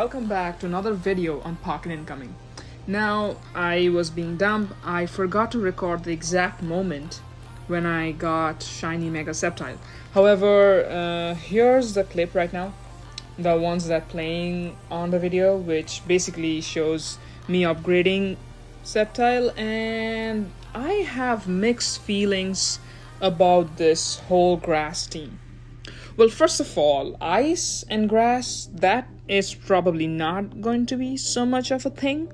welcome back to another video on Pocket Incoming. Now, I was being dumb, I forgot to record the exact moment when I got Shiny Mega Sceptile. However, here's the clip right now, the ones that playing on the video, which basically shows me upgrading Sceptile, and I have mixed feelings about this whole grass team. Well, first of all, ice and grass, that is probably not going to be so much of a thing,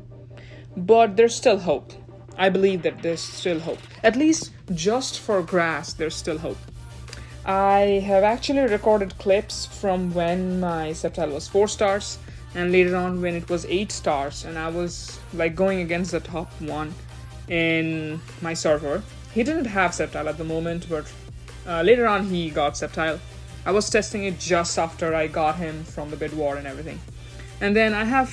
but there's still hope. I believe that there's still hope. At least just for grass, there's still hope. I have actually recorded clips from when my Sceptile was 4 stars and later on when it was 8 stars, and I was like going against the top one in my server. He didn't have Sceptile at the moment, but later on he got Sceptile. I was testing it just after I got him from the bid war and everything. And then I have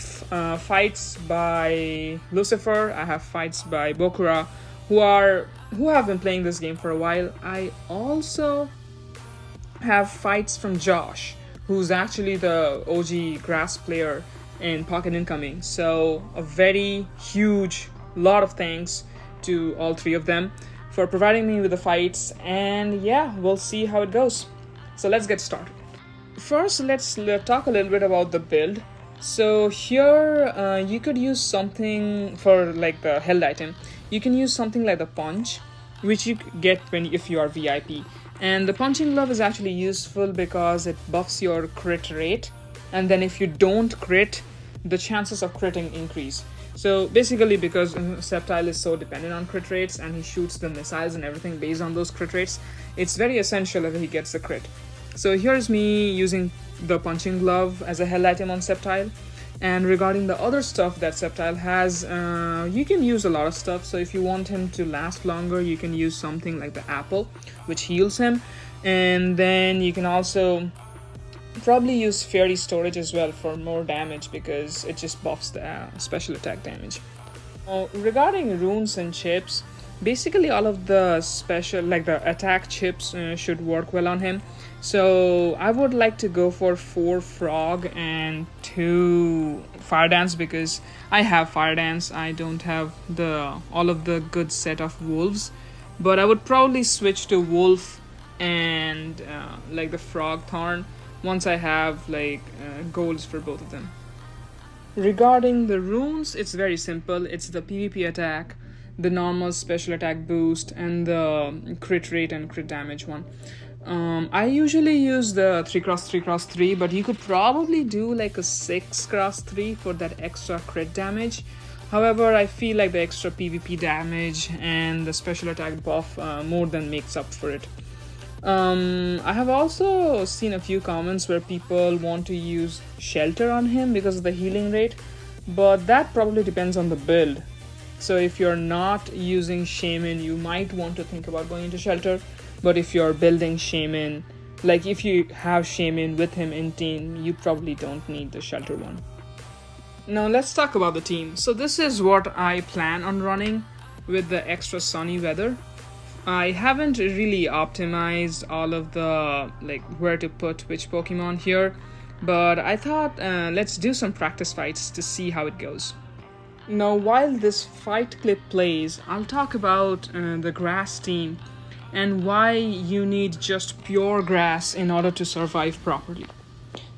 fights by Lucifer, I have fights by Bokura, who have been playing this game for a while. I also have fights from Josh, who's actually the OG grass player in Pocket Incoming. So a very huge lot of thanks to all three of them for providing me with the fights, and yeah, we'll see how it goes. So let's get started. First, let's talk a little bit about the build. So here, you could use something for like the held item. You can use something like the punch, which you get if you are VIP. And the punching glove is actually useful because it buffs your crit rate. And then if you don't crit, the chances of critting increase. So basically, because Sceptile is so dependent on crit rates and he shoots the missiles and everything based on those crit rates, it's very essential that he gets the crit. So here's me using the punching glove as a held item on Sceptile. And regarding the other stuff that Sceptile has, you can use a lot of stuff. So if you want him to last longer, you can use something like the apple, which heals him. And then you can also probably use fairy storage as well for more damage because it just buffs the special attack damage. Regarding runes and chips, basically all of the special, like the attack chips, should work well on him. So I would like to go for 4 frog and 2 fire dance because I have fire dance. I don't have all of the good set of wolves, but I would probably switch to wolf and like the frog thorn once I have like goals for both of them. Regarding the runes, it's very simple. It's the PvP attack, the normal special attack boost, and the crit rate and crit damage one. I usually use the 3x3x3, but you could probably do like a 6x3 for that extra crit damage. However, I feel like the extra PvP damage and the special attack buff more than makes up for it. I have also seen a few comments where people want to use shelter on him because of the healing rate, but that probably depends on the build. So if you're not using Shaman, you might want to think about going into shelter. But if you're building Shaman, like if you have Shaman with him in team, you probably don't need the shelter one. Now let's talk about the team. So this is what I plan on running with the extra sunny weather. I haven't really optimized all of the like where to put which Pokemon here, but I thought let's do some practice fights to see how it goes. Now while this fight clip plays, I'll talk about the grass team and why you need just pure grass in order to survive properly.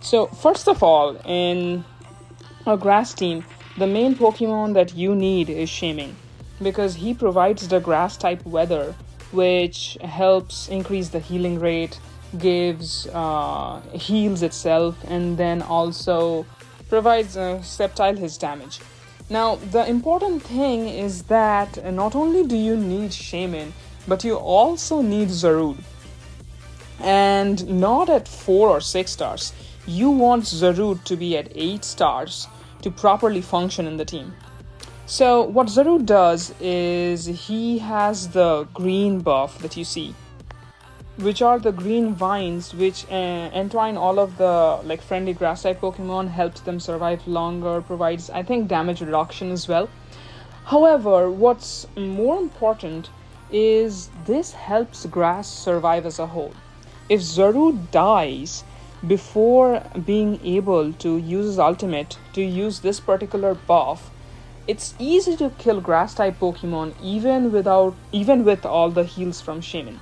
So first of all, in a grass team, the main Pokemon that you need is Shaman, because he provides the grass type weather, which helps increase the healing rate, gives heals itself, and then also provides Sceptile his damage. Now the important thing is that not only do you need Shaman, but you also need Zarude, and not at 4 or 6 stars. You want Zarude to be at 8 stars to properly function in the team. So what Zarude does is he has the green buff that you see, which are the green vines which entwine all of the like friendly grass type Pokemon, helps them survive longer, provides I think damage reduction as well. However, what's more important is this helps grass survive as a whole. If Zarude dies, before being able to use his ultimate to use this particular buff, it's easy to kill grass type Pokemon even with all the heals from Shaman.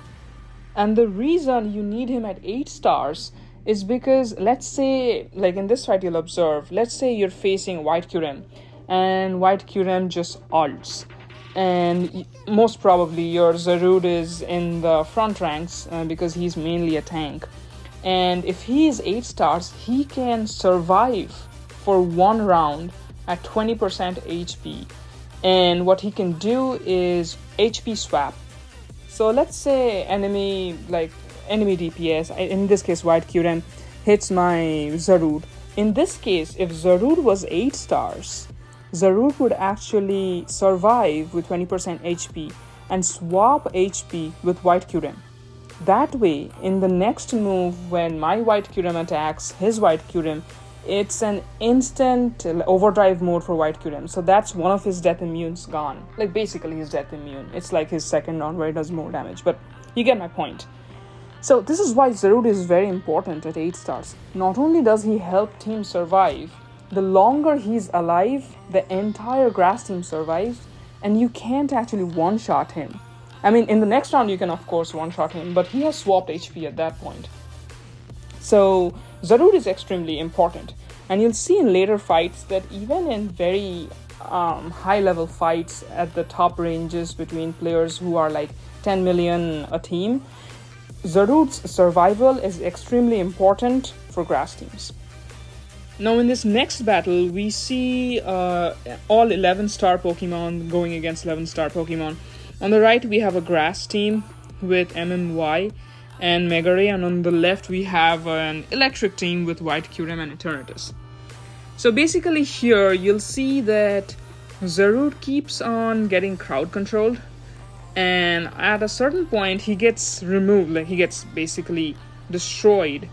And the reason you need him at 8 stars is because, let's say, like in this fight you'll observe, let's say you're facing White Kyurem and White Kyurem just ults, and most probably your Zarude is in the front ranks because he's mainly a tank. And if he is 8 stars, he can survive for one round at 20% HP. And what he can do is HP swap. So let's say enemy DPS, in this case White Kyurem, hits my Zarude. In this case, if Zarude was 8 stars, Zarude would actually survive with 20% HP and swap HP with White Kyurem. That way, in the next move, when my White Kyurem attacks his White Kyurem, it's an instant overdrive mode for White Kyurem. So that's one of his death immunes gone. Like basically his death immune. It's like his second round where it does more damage, but you get my point. So this is why Zarude is very important at 8 stars. Not only does he help team survive, the longer he's alive, the entire grass team survives, and you can't actually one-shot him. I mean, in the next round you can of course one-shot him, but he has swapped HP at that point. So Zarude is extremely important, and you'll see in later fights that even in very high-level fights at the top ranges between players who are like 10 million a team, Zarude's survival is extremely important for grass teams. Now in this next battle, we see all 11-star Pokemon going against 11-star Pokemon. On the right, we have a grass team with MMY and Mega Ray, and on the left, we have an electric team with White Kyurem and Eternatus. So basically here, you'll see that Zarude keeps on getting crowd controlled, and at a certain point, he gets removed, like he gets basically destroyed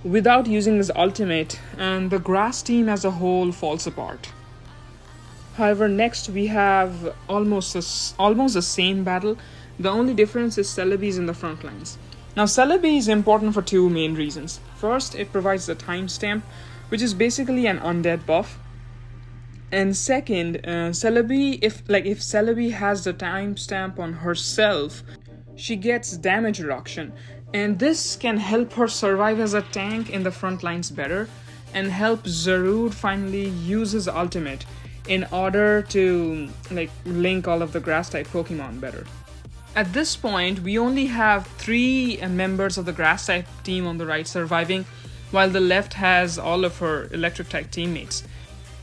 without using his ultimate, and the grass team as a whole falls apart. However, next we have almost the same battle. The only difference is Celebi is in the front lines. Now Celebi is important for two main reasons. First, it provides the timestamp, which is basically an undead buff. And second, Celebi, if Celebi has the timestamp on herself, she gets damage reduction. And this can help her survive as a tank in the front lines better, and help Zarude finally use his ultimate in order to link all of the grass type Pokemon better. At this point, we only have 3 members of the grass type team on the right surviving, while the left has all of her electric type teammates.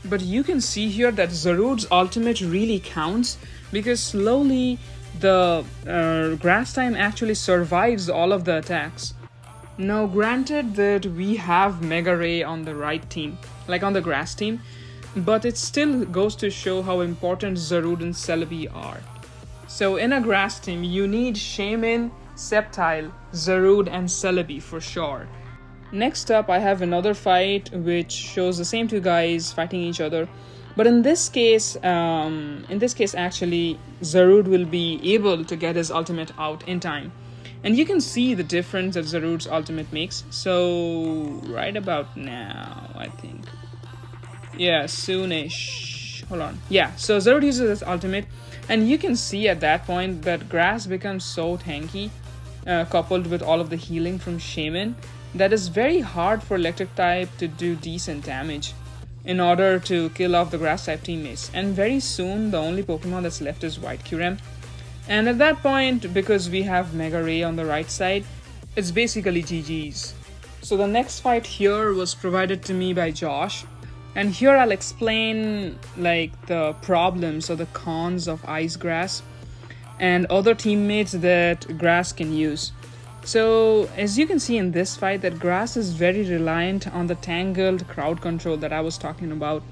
But you can see here that Zarude's ultimate really counts, because slowly the grass type actually survives all of the attacks. Now granted that we have Mega Ray on the right team, like on the grass team, but it still goes to show how important Zarude and Celebi are. So in a grass team, you need Shaman, Sceptile, Zarude and Celebi for sure. Next up, I have another fight which shows the same 2 guys fighting each other. But in this case, actually, Zarude will be able to get his ultimate out in time. And you can see the difference that Zarude's ultimate makes. So, right about now, I think. Yeah, soonish. Hold on. Yeah, so Zarude uses his ultimate. And you can see at that point that grass becomes so tanky, coupled with all of the healing from Shaman, that is very hard for electric type to do decent damage in order to kill off the grass type teammates. And very soon, the only Pokemon that's left is White Kyurem. And at that point, because we have Mega Ray on the right side, it's basically GG's. So the next fight here was provided to me by Josh. And here I'll explain the problems or the cons of Ice Grass and other teammates that grass can use. So as you can see in this fight, that grass is very reliant on the tangled crowd control that I was talking about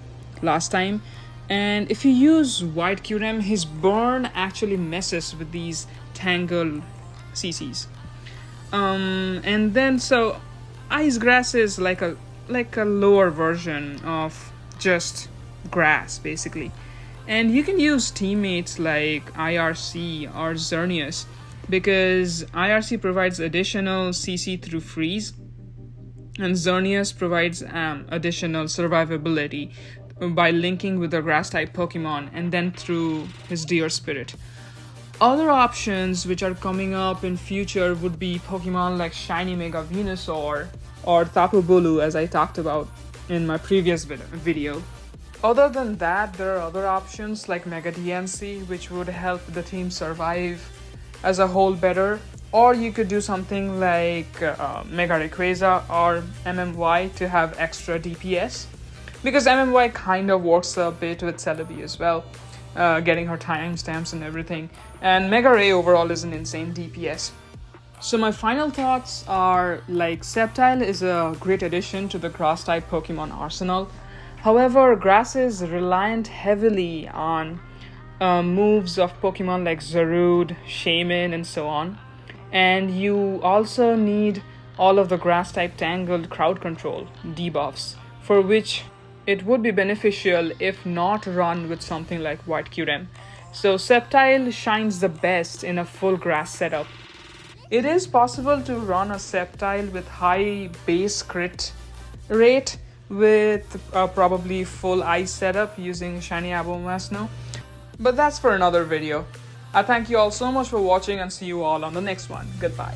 last time. And if you use White Kyurem, his burn actually messes with these tangled CCs. And then so Ice Grass is like a lower version of just grass basically. And you can use teammates like IRC or Xerneas, because IRC provides additional CC through freeze, and Xerneas provides additional survivability by linking with the grass-type Pokemon and then through his Deer Spirit. Other options which are coming up in future would be Pokemon like Shiny Mega Venusaur or Tapu Bulu, as I talked about in my previous video. Other than that, there are other options like Mega DNC, which would help the team survive as a whole better. Or you could do something like Mega Rayquaza or MMY to have extra DPS. Because MMY kind of works a bit with Celebi as well, getting her timestamps and everything. And Mega Ray overall is an insane DPS. So my final thoughts are like Sceptile is a great addition to the grass-type Pokemon arsenal. However, Grass is reliant heavily on moves of Pokemon like Zarude, Shaman, and so on. And you also need all of the Grass-type Tangled crowd control debuffs, for which it would be beneficial if not run with something like White Kyurem. So Sceptile shines the best in a full grass setup. It is possible to run a Sceptile with high base crit rate with probably full ice setup using Shiny Abomasnow, but that's for another video. I thank you all so much for watching and see you all on the next one. Goodbye.